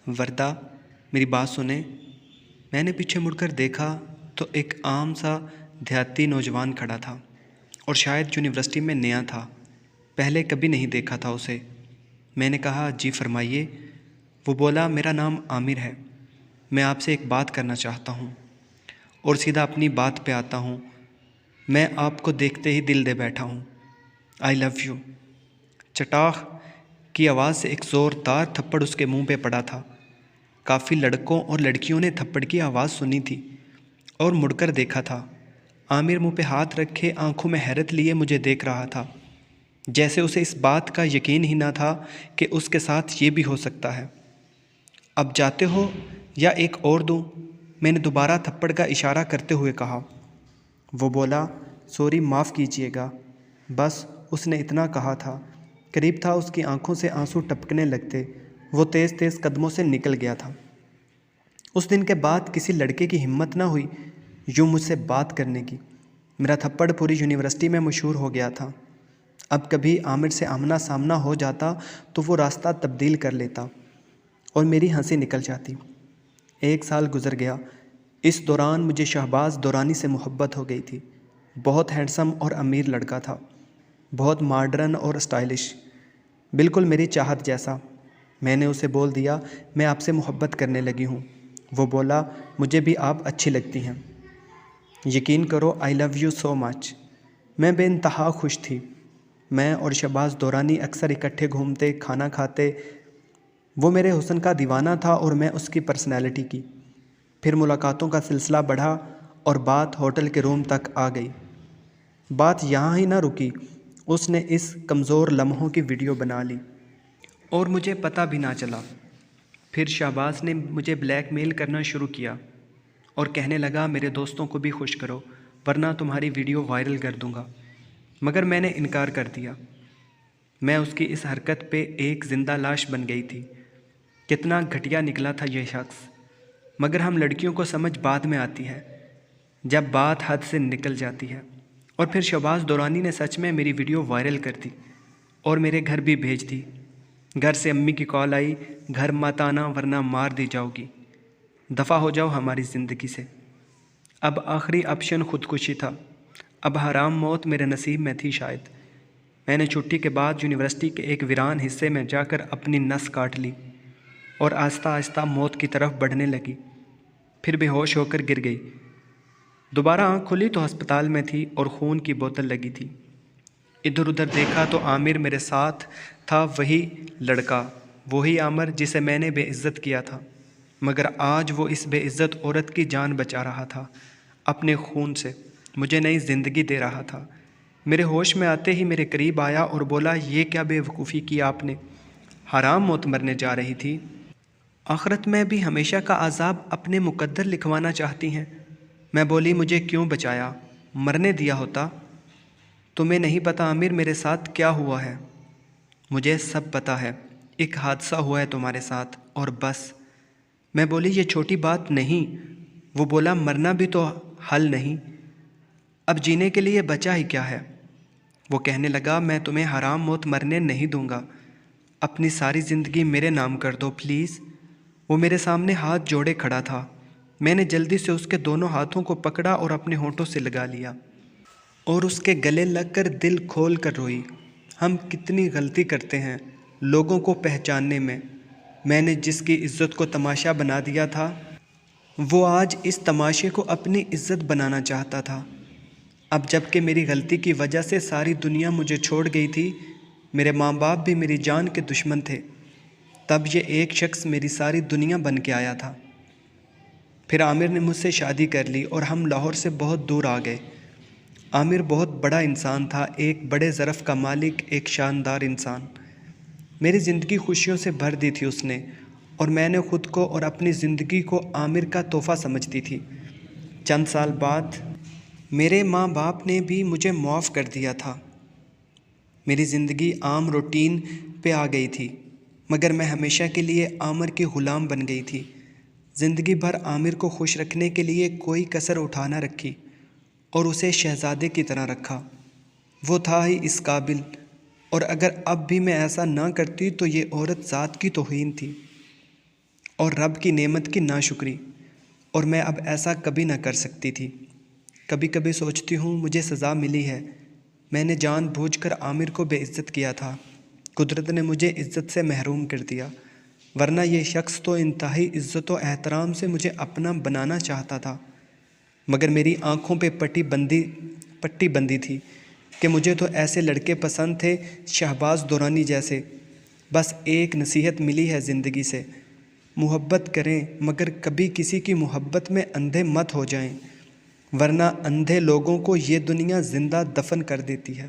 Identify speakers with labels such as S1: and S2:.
S1: وردہ میری بات سنیں۔ میں نے پیچھے مڑ کر دیکھا تو ایک عام سا دیہاتی نوجوان کھڑا تھا اور شاید یونیورسٹی میں نیا تھا، پہلے کبھی نہیں دیکھا تھا اسے۔ میں نے کہا جی فرمائیے۔ وہ بولا میرا نام عامر ہے، میں آپ سے ایک بات کرنا چاہتا ہوں، اور سیدھا اپنی بات پہ آتا ہوں۔ میں آپ کو دیکھتے ہی دل دے بیٹھا ہوں، آئی لو یو۔ چٹاخ کی آواز سے ایک زوردار تھپڑ اس کے منہ پہ پڑا تھا۔ کافی لڑکوں اور لڑکیوں نے تھپڑ کی آواز سنی تھی اور مڑ کر دیکھا تھا۔ عامر منہ پہ ہاتھ رکھے آنکھوں میں حیرت لیے مجھے دیکھ رہا تھا، جیسے اسے اس بات کا یقین ہی نہ تھا کہ اس کے ساتھ یہ بھی ہو سکتا ہے۔ اب جاتے ہو یا ایک اور دوں؟ میں نے دوبارہ تھپڑ کا اشارہ کرتے ہوئے کہا۔ وہ بولا سوری، معاف کیجیے گا، بس اس نے اتنا کہا تھا۔ قریب تھا اس کی آنکھوں سے آنسو ٹپکنے لگتے۔ وہ تیز تیز قدموں سے نکل گیا تھا۔ اس دن کے بعد کسی لڑکے کی ہمت نہ ہوئی یوں مجھ سے بات کرنے کی۔ میرا تھپڑ پوری یونیورسٹی میں مشہور ہو گیا تھا۔ اب کبھی عامر سے آمنا سامنا ہو جاتا تو وہ راستہ تبدیل کر لیتا اور میری ہنسی نکل جاتی۔ 1 سال گزر گیا۔ اس دوران مجھے شہباز دورانی سے محبت ہو گئی تھی۔ بہت ہینڈسم اور امیر لڑکا تھا، بہت ماڈرن اور اسٹائلش، بالکل میری چاہت جیسا۔ میں نے اسے بول دیا میں آپ سے محبت کرنے لگی ہوں۔ وہ بولا مجھے بھی آپ اچھی لگتی ہیں۔ یقین کرو آئی لو یو سو مچ۔ میں بے انتہا خوش تھی۔ میں اور شہباز دورانی اکثر اکٹھے گھومتے، کھانا کھاتے۔ وہ میرے حسن کا دیوانہ تھا اور میں اس کی پرسنالٹی کی۔ پھر ملاقاتوں کا سلسلہ بڑھا اور بات ہوٹل کے روم تک آ گئی۔ بات یہاں ہی نہ رکی، اس نے اس کمزور لمحوں کی ویڈیو بنا لی اور مجھے پتہ بھی نہ چلا۔ پھر شہباز نے مجھے بلیک میل کرنا شروع کیا اور کہنے لگا میرے دوستوں کو بھی خوش کرو ورنہ تمہاری ویڈیو وائرل کر دوں گا، مگر میں نے انکار کر دیا۔ میں اس کی اس حرکت پہ ایک زندہ لاش بن گئی تھی۔ کتنا گھٹیا نکلا تھا یہ شخص، مگر ہم لڑکیوں کو سمجھ بعد میں آتی ہے، جب بات حد سے نکل جاتی ہے۔ اور پھر شہباز دورانی نے سچ میں میری ویڈیو وائرل کر دی اور میرے گھر بھی بھیج دی۔ گھر سے امی کی کال آئی، گھر مت آنا ورنہ مار دی جاؤ گی، دفع ہو جاؤ ہماری زندگی سے۔ اب آخری آپشن خودکشی تھا۔ اب حرام موت میرے نصیب میں تھی شاید۔ میں نے چھٹی کے بعد یونیورسٹی کے ایک ویران حصے میں جا کر اپنی نس کاٹ لی اور آہستہ آہستہ موت کی طرف بڑھنے لگی۔ پھر بے ہوش ہو کر گر گئی۔ دوبارہ آنکھ کھلی تو ہسپتال میں تھی اور خون کی بوتل لگی تھی۔ ادھر ادھر دیکھا تو عامر میرے ساتھ تھا، وہی لڑکا، وہی عامر جسے میں نے بے عزت کیا تھا، مگر آج وہ اس بے عزت عورت کی جان بچا رہا تھا اپنے خون سے، مجھے نئی زندگی دے رہا تھا۔ میرے ہوش میں آتے ہی میرے قریب آیا اور بولا یہ کیا بے وقوفی کی آپ نے، حرام موت مرنے جا رہی تھی، آخرت میں بھی ہمیشہ کا عذاب اپنے مقدر لکھوانا چاہتی ہیں۔ میں بولی مجھے کیوں بچایا، مرنے دیا ہوتا۔ تمہیں نہیں پتا عامر میرے ساتھ کیا ہوا ہے؟ مجھے سب پتا ہے، ایک حادثہ ہوا ہے تمہارے ساتھ اور بس۔ میں بولی یہ چھوٹی بات نہیں۔ وہ بولا مرنا بھی تو حل نہیں، اب جینے کے لیے بچا ہی کیا ہے۔ وہ کہنے لگا میں تمہیں حرام موت مرنے نہیں دوں گا، اپنی ساری زندگی میرے نام کر دو پلیز۔ وہ میرے سامنے ہاتھ جوڑے کھڑا تھا۔ میں نے جلدی سے اس کے دونوں ہاتھوں کو پکڑا اور اپنے ہونٹوں سے لگا لیا اور اس کے گلے لگ کر دل کھول کر روئی۔ ہم کتنی غلطی کرتے ہیں لوگوں کو پہچاننے میں۔ میں نے جس کی عزت کو تماشا بنا دیا تھا، وہ آج اس تماشے کو اپنی عزت بنانا چاہتا تھا۔ اب جب کہ میری غلطی کی وجہ سے ساری دنیا مجھے چھوڑ گئی تھی، میرے ماں باپ بھی میری جان کے دشمن تھے، تب یہ ایک شخص میری ساری دنیا بن کے آیا تھا۔ پھر عامر نے مجھ سے شادی کر لی اور ہم لاہور سے بہت دور آ گئے۔ عامر بہت بڑا انسان تھا، ایک بڑے ظرف کا مالک، ایک شاندار انسان۔ میری زندگی خوشیوں سے بھر دی تھی اس نے، اور میں نے خود کو اور اپنی زندگی کو عامر کا تحفہ سمجھتی تھی۔ چند سال بعد میرے ماں باپ نے بھی مجھے معاف کر دیا تھا۔ میری زندگی عام روٹین پہ آ گئی تھی، مگر میں ہمیشہ کے لیے عامر کی غلام بن گئی تھی۔ زندگی بھر عامر کو خوش رکھنے کے لیے کوئی کسر اٹھا نہ رکھی اور اسے شہزادے کی طرح رکھا۔ وہ تھا ہی اس قابل، اور اگر اب بھی میں ایسا نہ کرتی تو یہ عورت ذات کی توہین تھی۔ اور رب کی نعمت کی ناشکری، اور میں اب ایسا کبھی نہ کر سکتی تھی۔ کبھی کبھی سوچتی ہوں مجھے سزا ملی ہے، میں نے جان بوجھ کر عامر کو بے عزت کیا تھا، قدرت نے مجھے عزت سے محروم کر دیا، ورنہ یہ شخص تو انتہائی عزت و احترام سے مجھے اپنا بنانا چاہتا تھا، مگر میری آنکھوں پہ پٹی بندھی تھی کہ مجھے تو ایسے لڑکے پسند تھے شہباز دورانی جیسے۔ بس ایک نصیحت ملی ہے زندگی سے، محبت کریں مگر کبھی کسی کی محبت میں اندھے مت ہو جائیں، ورنہ اندھے لوگوں کو یہ دنیا زندہ دفن کر دیتی ہے۔